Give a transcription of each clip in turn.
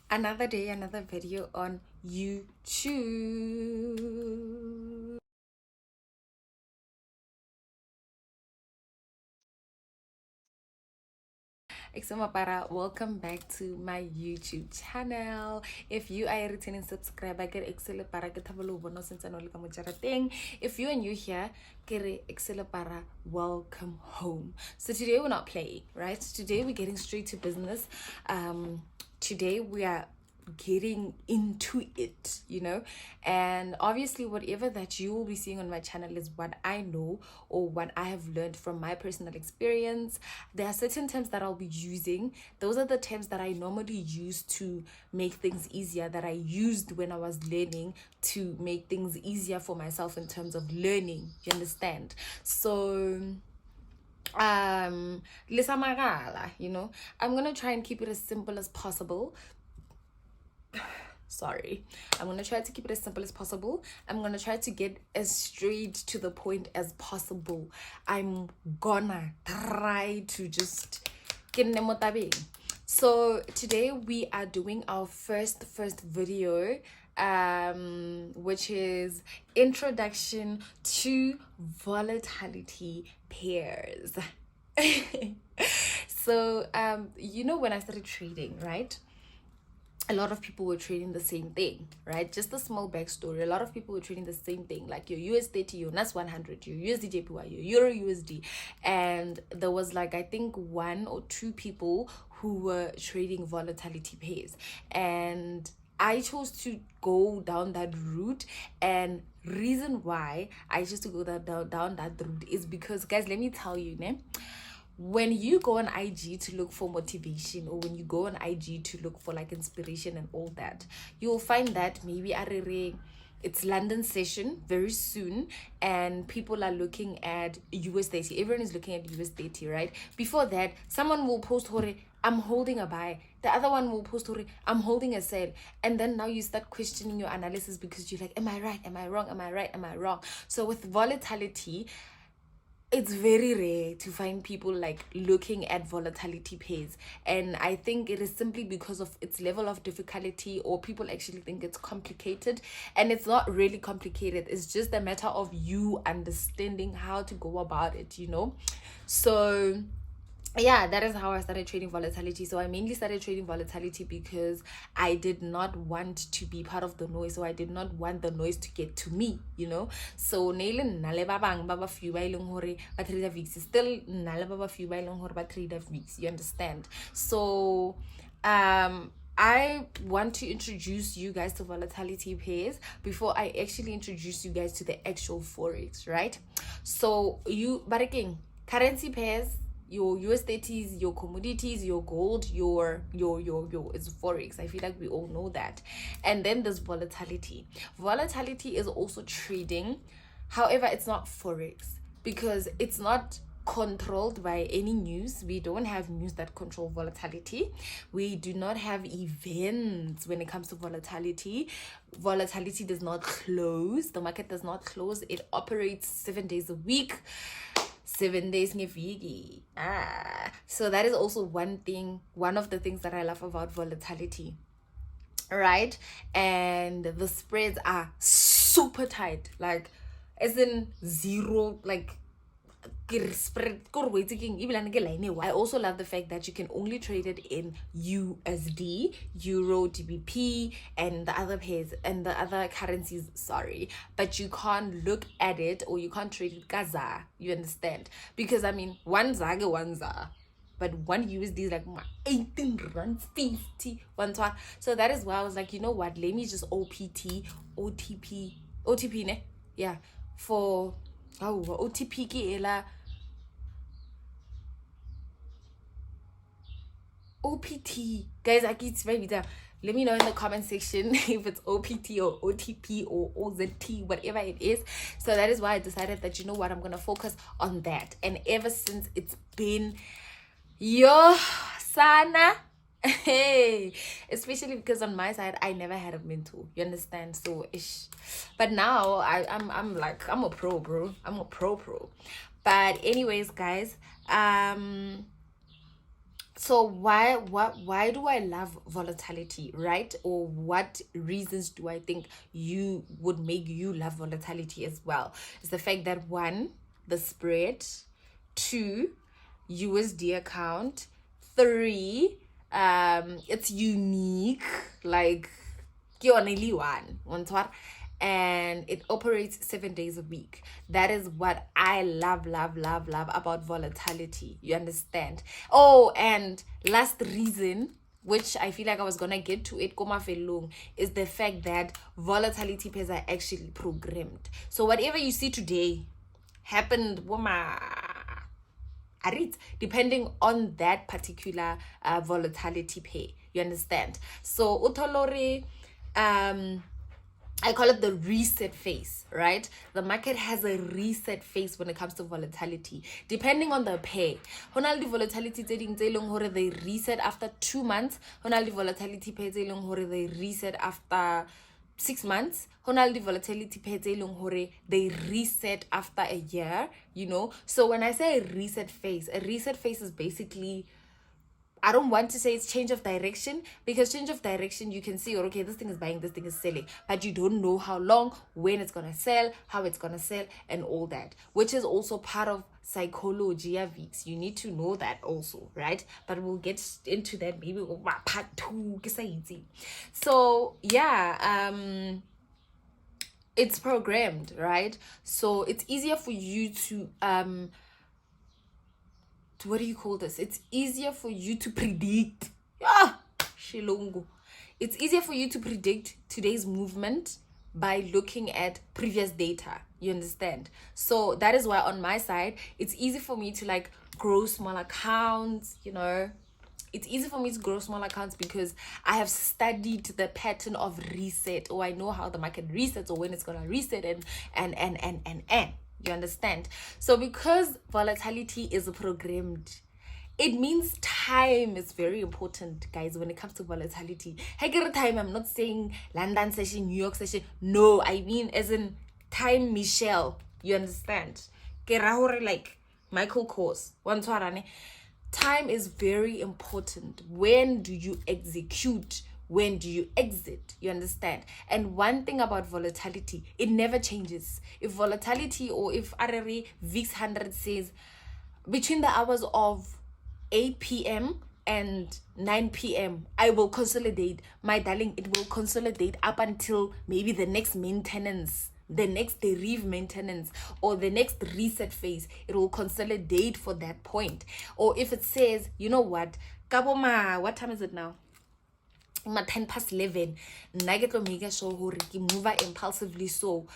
Another day, another video on YouTube. Para, welcome back to my YouTube channel. If you are a returning subscriber, get para since I know thing. If you are new here, get para, welcome home. So today we're not playing, right? Today we're getting straight to business. Today we are getting into it, and obviously whatever that you will be seeing on my channel is what I know or what I have learned from my personal experience. There are certain terms that I'll be using. Those are the terms that I normally use to make things easier, that I used when I was learning to make things easier for myself in terms of learning, you understand? So Leethabomalete, I'm gonna try and keep it as simple as possible. Sorry, I'm gonna try to keep it as simple as possible. I'm gonna try to get as straight to the point as possible. I'm gonna try to just get nemotabeng. So today we are doing our first video, which is introduction to volatility pairs. So when I started trading, right, a lot of people were trading the same thing, right? Just a small backstory. A lot of people were trading the same thing, like your USDT, your NAS 100, your USD JPY, your Euro USD. And there was I think 1 or 2 people who were trading volatility pairs. And I chose to go down that route, and reason why I chose to go down that route is because, guys, let me tell you, when you go on IG to look for motivation, or when you go on IG to look for inspiration and all that, you'll find that maybe it's London session very soon and people are looking at USDT. Everyone is looking at USDT, right? Before that, someone will post hore, I'm holding a buy. The other one will post hore, I'm holding a sell. And then now you start questioning your analysis because you're like, am I right? Am I wrong? Am I right? Am I wrong? So with volatility, it's very rare to find people looking at volatility pairs, and I think it is simply because of its level of difficulty, or people actually think it's complicated, and it's not really complicated. It's just a matter of you understanding how to go about it, So yeah, that is how I started trading volatility. So I mainly started trading volatility because I did not want to be part of the noise, so I did not want the noise to get to me, so nale ba bang ba few ba ileng hore ba trader VIX, still nale ba few ba ileng hore ba trader VIX, you understand? So I want to introduce you guys to volatility pairs before I actually introduce you guys to the actual forex, right? So currency pairs, your USDTs, your commodities, your gold, your it's forex. I feel like we all know that. And then there's volatility. Volatility is also trading. However, it's not forex because it's not controlled by any news. We don't have news that control volatility. We do not have events when it comes to volatility. Volatility does not close. The market does not close. It operates 7 days a week. 7 days ngeviki. So that is also one of the things that I love about volatility, right? And the spreads are super tight, as in zero, spread. I also love the fact that you can only trade it in USD, Euro, GBP, and the other pairs and the other currencies, but you can't look at it, or you can't trade it Gaza, you understand? Because one ZAR, but one USD is 18 rand 50 one time. So that is why I was like, you know what, let me just OTP ne, yeah, for OTP ke ela OPT. Guys, let me know in the comment section if it's OPT or OTP or OZT, whatever it is. So that is why I decided that, you know what, I'm going to focus on that. And ever since, it's been sana. Hey, especially because on my side, I never had a mentor, you understand? So but now I'm a pro, bro. I'm a pro. But anyways, guys, So why do I love volatility, right? Or what reasons do I think you would make you love volatility as well? It's the fact that, one, the spread, two, USD account, three, it's unique, like ke only one twat, and it operates 7 days a week. That is what I love about volatility. You understand? Oh, and last reason, which I feel like I was gonna get to it, is the fact that volatility pairs are actually programmed. So whatever you see today happened, depending on that particular volatility pair. You understand? So utolore, I call it the reset phase, right? The market has a reset phase when it comes to volatility, depending on the pair. Honal the volatility they reset after 2 months. Honal the volatility pair they reset after 6 months. Honal the volatility pair they reset after a year. You know, so when I say a reset phase is basically, I don't want to say it's change of direction, because change of direction, you can see, okay, this thing is buying, this thing is selling, but you don't know how long, when it's going to sell, how it's going to sell, and all that, which is also part of psychology of VIX. You need to know that also, right? But we'll get into that maybe part 2. So yeah, it's programmed, right? So it's easier for you to what do you call this? It's easier for you to predict. Shilongo. It's easier for you to predict today's movement by looking at previous data. You understand? So that is why on my side, it's easy for me to like grow small accounts, you know. It's easy for me to grow small accounts because I have studied the pattern of reset, or I know how the market resets, or when it's gonna reset, and you understand? So because volatility is programmed, it means time is very important, guys, when it comes to volatility. Time, I'm not saying London session, New York session. No, I mean as in time, Michelle. You understand? Like Michael Kors. Time is very important. When do you execute? When do you exit? You understand? And one thing about volatility, it never changes. If volatility, or if RRE VIX 100 says between the hours of 8 p.m. and 9 p.m. I will consolidate. My darling, it will consolidate up until maybe the next maintenance, the next derive maintenance, or the next reset phase. It will consolidate for that point. Or if it says, you know what, Kaboma, what time is it now? 11, move impulsively, so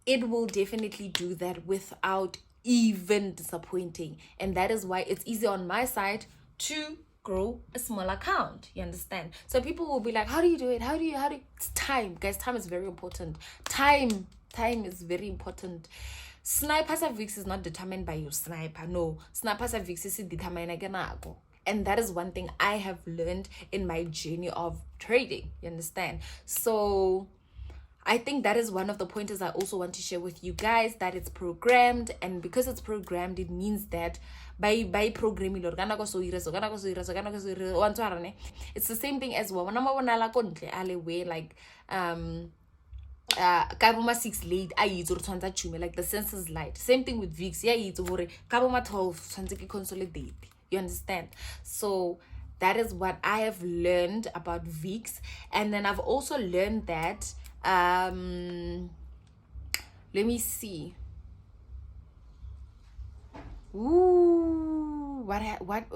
it will definitely do that without even disappointing. And that is why it's easy on my side to grow a small account. You understand? So people will be like, how do you do it? How do you it's time, guys. Time is very important. Time is very important. Sniper's VIX is not determined by your sniper. No, Sniper's VIX is determined again. And that is one thing I have learned in my journey of trading. You understand? So I think that is one of the pointers I also want to share with you guys, that it's programmed. And because it's programmed, it means that by programming, it's the same thing as well. When like Kaboma 6 late, like the sensors light. Same thing with VIX. Yeah, it's Kaboma 12 consolidate. You understand? So that is what I have learned about VIX. And then I've also learned that let me see.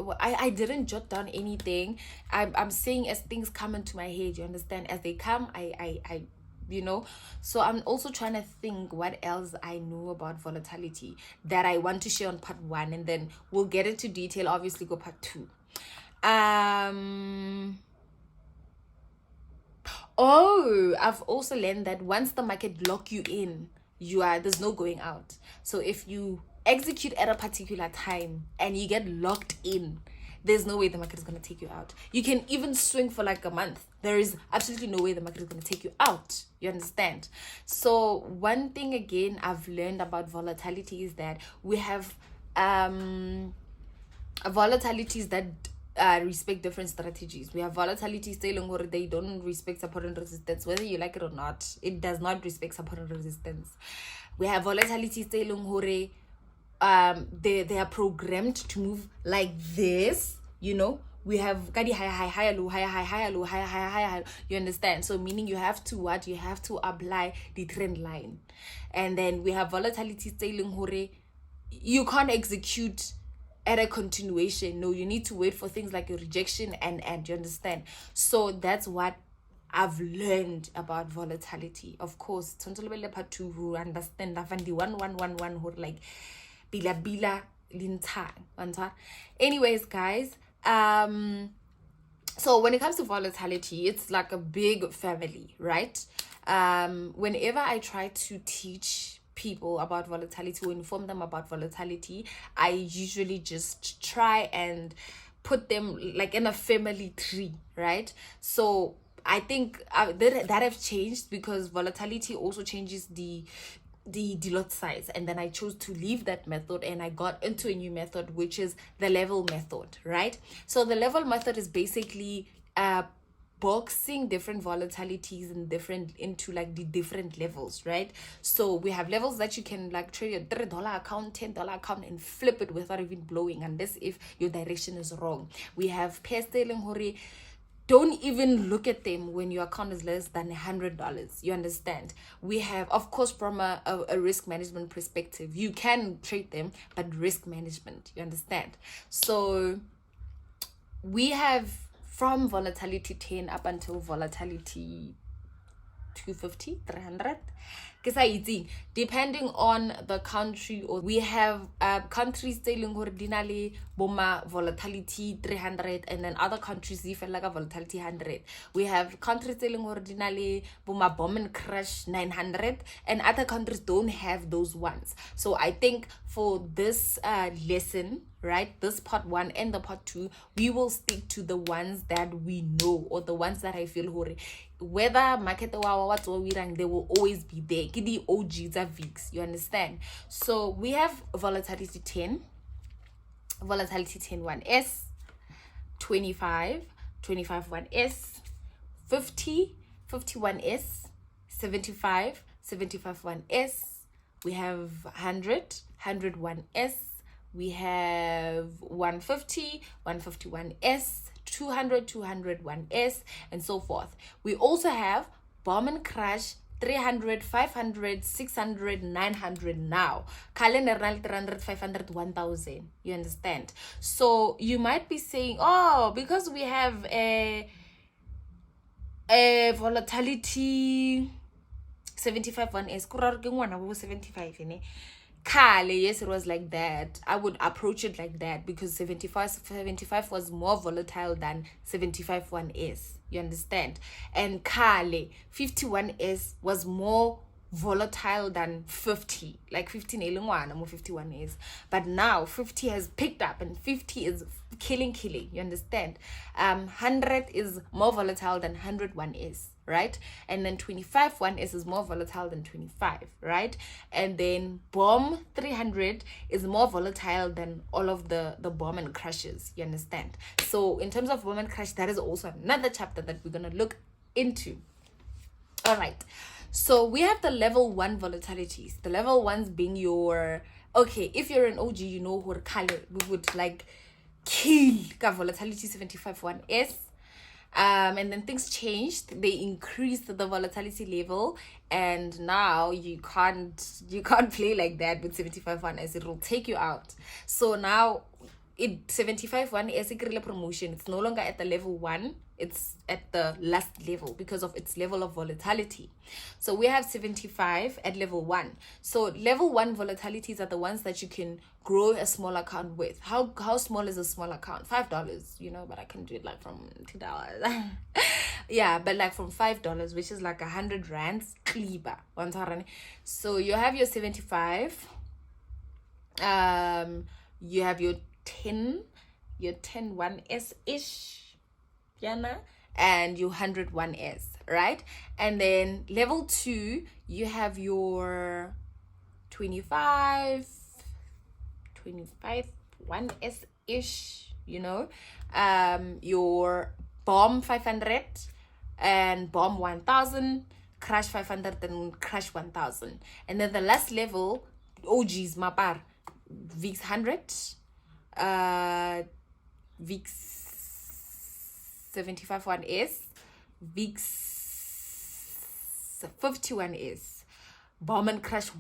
I didn't jot down anything. I'm saying as things come into my head. You understand? As they come, I you know. So I'm also trying to think what else I know about volatility that I want to share on part 1, and then we'll get into detail, obviously go part 2. I've also learned that once the market lock you in, there's no going out. So if you execute at a particular time and you get locked in, there's no way the market is going to take you out. You can even swing for like a month. There is absolutely no way the market is going to take you out. You understand? So one thing again I've learned about volatility is that we have volatilities that respect different strategies. We have volatility sailing where they don't respect support and resistance, whether you like it or not. It does not respect support and resistance. We have volatility sailing where they are programmed to move like this, you know. We have high low, high low, high. You understand? So meaning you have to what? You have to apply the trend line. And then we have volatility sailing hore. You can't execute at a continuation. No, you need to wait for things like a rejection and you understand? So that's what I've learned about volatility. Of course, part 2 who understand that the 1 who like bila lintang. Anyways, guys, so when it comes to volatility, it's like a big family, right? Whenever I try to teach people about volatility or inform them about volatility, I usually just try and put them like in a family tree, right? So I think that have changed because volatility also changes the lot size, and then I chose to leave that method and I got into a new method, which is the level method, right? So the level method is basically boxing different volatilities and into like the different levels, right? So we have levels that you can like trade your $3 account, $10 account and flip it without even blowing, unless if your direction is wrong. We have pair selling hori. Don't even look at them when your account is less than $100. You understand? We have, of course, from a risk management perspective, you can trade them, but risk management, you understand? So we have from volatility 10 up until volatility 250, 300. Depending on the country, or we have countries selling ordinarily boma volatility 300, and then other countries if like a volatility 100. We have countries selling ordinarily boma bomb and crash 900, and other countries don't have those ones. So I think for this lesson, right, this part 1 and the part 2, we will stick to the ones that we know, or the ones that I feel hore whether market what's what we rank, they will always be there. The OGs are VIX, you understand? So we have volatility 10, volatility 10 1S, 25, 25 1S, 50, 51S, 75, 75 1S. We have 100, 100 1S. We have 150, 151S, 200, 200 1S, and so forth. We also have bomb and crash 300, 500, 600, 900 now. Calendar 300, 500, 1000. You understand? So you might be saying, oh, because we have a volatility 75 1S, 75, yes, it was like that. I would approach it like that because 75 was more volatile than 75 1S. You understand? And Kale 51S was more volatile than 50. Like 15 more 51 is. But now 50 has picked up and 50 is killing. You understand? 100 is more volatile than 101 is. Right? And then 25 1S is more volatile than 25, right? And then bomb 300 is more volatile than all of the bomb and crashes. You understand? So in terms of bomb and crash, that is also another chapter that we're gonna look into. All right, so we have the level 1 volatilities. The level 1s being your, okay, if you're an OG, you know what color we would like kill volatility 75 1S. And then things changed. They increased the volatility level, and now you can't play like that with 75 1S. It will take you out. So now 75 1S is a promotion. It's no longer at the level 1. It's at the last level because of its level of volatility. So we have 75 at level 1. So level 1 volatilities are the ones that you can grow a small account with. How small is a small account? $5, you know, but I can do it like from $2. Yeah, but like from $5, which is like 100 rands. So you have your 75. You have your 10 1S ish. And your 101S, right? And then level 2, you have your 25 1S ish, you know, your bomb 500 and bomb 1000, crash 500 and crash 1000. And then the last level, OGs mapar, VIX 100, VIX 75 1S, VIX 51S, bomb and crash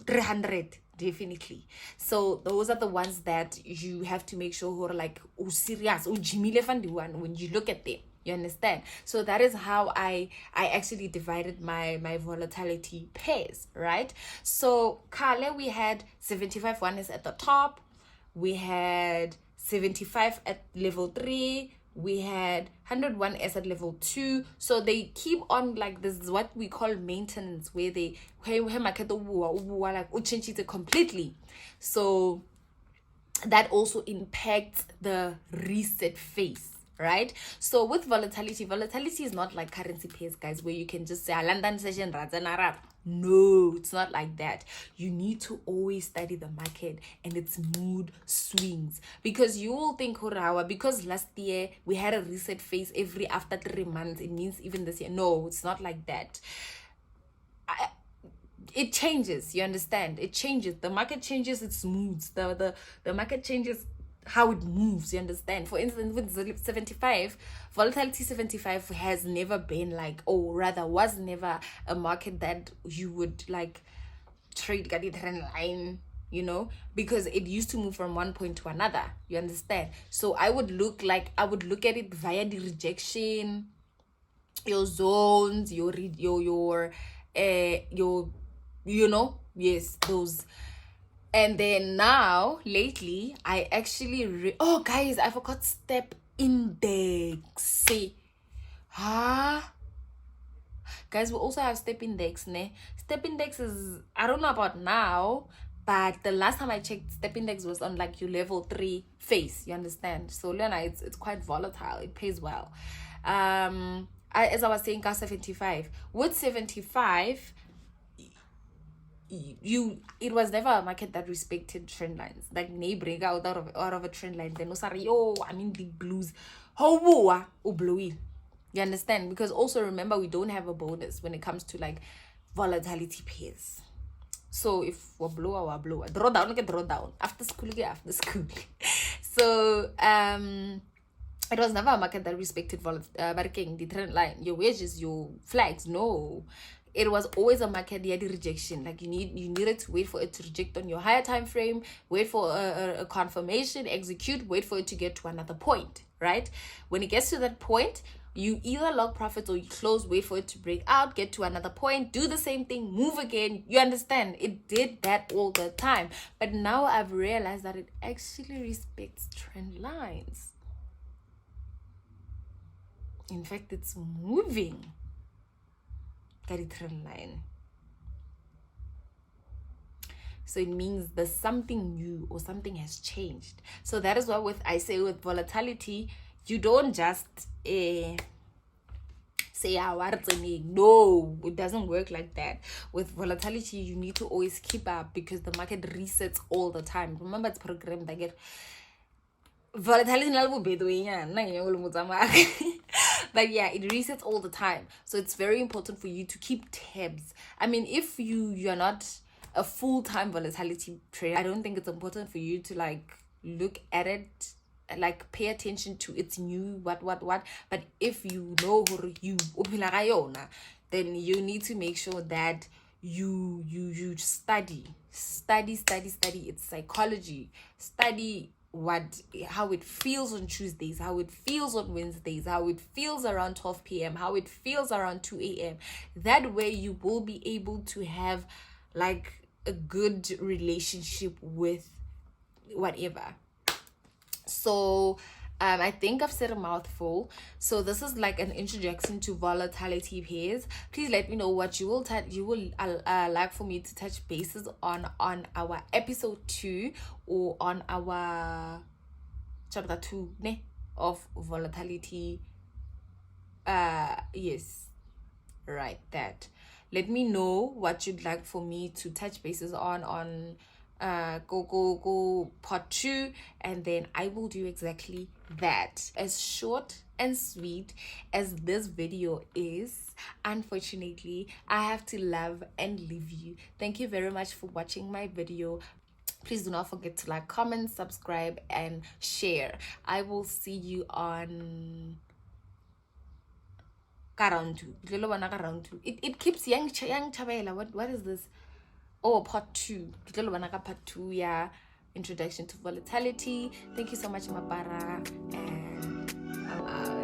300, definitely. So those are the ones that you have to make sure who are like, oh serious, oh Jimmy one when you look at them. You understand? So that is how I actually divided my volatility pairs, right? So Kale, we had 75 one is at the top, we had 75 at level 3, we had 101s at level 2. So they keep on, like, this is what we call maintenance, where they like change it completely. So that also impacts the reset phase, right? So with volatility is not like currency pairs, guys, where you can just say London session Arab. No, it's not like that. You need to always study the market and its mood swings, because you will think because last year we had a reset phase every after 3 months, it means even this year. No, it's not like that. It changes, you understand? It changes. The market changes its moods. The market changes how it moves, you understand? For instance, with 75, volatility 75 has never been like, or rather was never a market that you would like trade trend line, you know, because it used to move from one point to another, you understand? So I would look at it via the rejection, your zones, your you know, yes, those. And then now lately I actually oh guys, I forgot step index. See, guys, we also have step index, ne? Step index is, I don't know about now, but the last time I checked, step index was on like your level 3 phase, you understand? So Leona, it's quite volatile, it pays well. As I was saying, 75 with 75, it was never a market that respected trend lines. Like break out of a trend line, then sorry, I mean the blues, how blowy, you understand? Because also remember, we don't have a bonus when it comes to like volatility pairs. So if we're blow, draw down after school. So it was never a market that respected the trend line, your wages, your flags. No, it was always a market the rejection. Like you needed to wait for it to reject on your higher time frame, wait for a confirmation, execute, wait for it to get to another point, right? When it gets to that point, you either log profits or you close, wait for it to break out, get to another point, do the same thing, move again. You understand? It did that all the time. But now I've realized that it actually respects trend lines. In fact, it's moving trend line. So it means there's something new or something has changed. So that is why I say with volatility, you don't just say, no, it doesn't work like that. With volatility, you need to always keep up, because the market resets all the time. Remember, it's programmed. I get volatility but yeah, it resets all the time. So it's very important for you to keep tabs. I mean, if you're not a full-time volatility trader, I don't think it's important for you to like look at it, like pay attention to its new what. But if you know you then you need to make sure that you study its psychology, study how it feels on Tuesdays, how it feels on Wednesdays, how it feels around 12 p.m., how it feels around 2 a.m. That way you will be able to have like a good relationship with whatever. So I think I've said a mouthful. So this is like an introduction to volatility pairs. Please let me know what you will like for me to touch bases on our episode 2 or on our chapter 2 of volatility. Yes, right, that. Let me know what you'd like for me to touch bases on go part 2, and then I will do exactly that. As short and sweet as this video is, unfortunately I have to love and leave you. Thank you very much for watching my video. Please do not forget to like, comment, subscribe, and share. I will see you on round 2. It keeps young chabela. What is this? Oh, part 2. Part 2, yeah. Introduction to volatility. Thank you so much, Mapara, and I'm out.